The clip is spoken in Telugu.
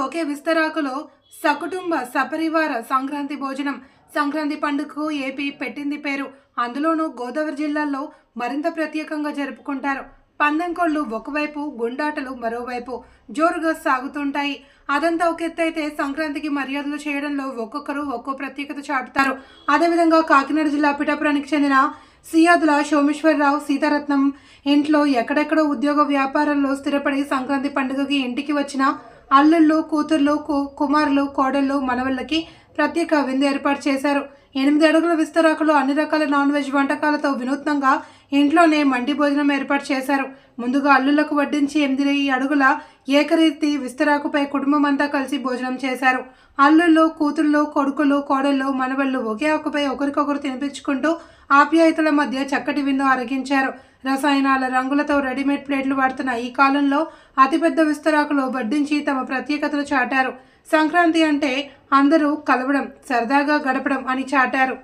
ఒకే విస్తరాకులో సకుటుంబ సపరివార సంక్రాంతి భోజనం. సంక్రాంతి పండుగకు ఏపీ పెట్టింది పేరు. అందులోనూ గోదావరి జిల్లాల్లో మరింత ప్రత్యేకంగా జరుపుకుంటారు. పందెంకోళ్ళు ఒకవైపు, గుండాటలు మరోవైపు జోరుగా సాగుతుంటాయి. అదంతా ఒక ఎత్తైతే సంక్రాంతికి మర్యాదలు చేయడంలో ఒక్కొక్కరు ఒక్కో ప్రత్యేకత చాటుతారు. అదేవిధంగా కాకినాడ జిల్లా పిఠాపురానికి చెందిన సియాదుల సోమేశ్వరరావు సీతారత్నం ఇంట్లో ఎక్కడెక్కడో ఉద్యోగ వ్యాపారాల్లో స్థిరపడి సంక్రాంతి పండుగకి ఇంటికి వచ్చిన అల్లుళ్ళు, కూతుర్లు, కుమారులు, కోడళ్ళు, మనవళ్ళకి ప్రత్యేక విందు ఏర్పాటు చేశారు. 8 అడుగుల విస్తరాకులు అన్ని రకాల నాన్ వెజ్ వంటకాలతో వినూత్నంగా ఇంట్లోనే మండి భోజనం ఏర్పాటు చేశారు. ముందుగా అల్లుళ్లకు వడ్డించి 8 అడుగుల ఏకరీతి విస్తరాకుపై కుటుంబం అంతా కలిసి భోజనం చేశారు. అల్లుళ్ళు, కూతుళ్ళు, కొడుకులు, కోడళ్ళు, మనవళ్ళు ఒకే ఆకుపై ఒకరికొకరు తినిపించుకుంటూ ఆప్యాయతల మధ్య చక్కటి విందు ఆరగించారు. రసాయనాల రంగులతో రెడీమేడ్ ప్లేట్లు వాడుతున్న ఈ కాలంలో అతిపెద్ద విస్తరాకులో వడ్డించి తమ ప్రత్యేకతలు చాటారు. సంక్రాంతి అంటే అందరూ కలవడం, సరదాగా గడపడం అని చాటారు.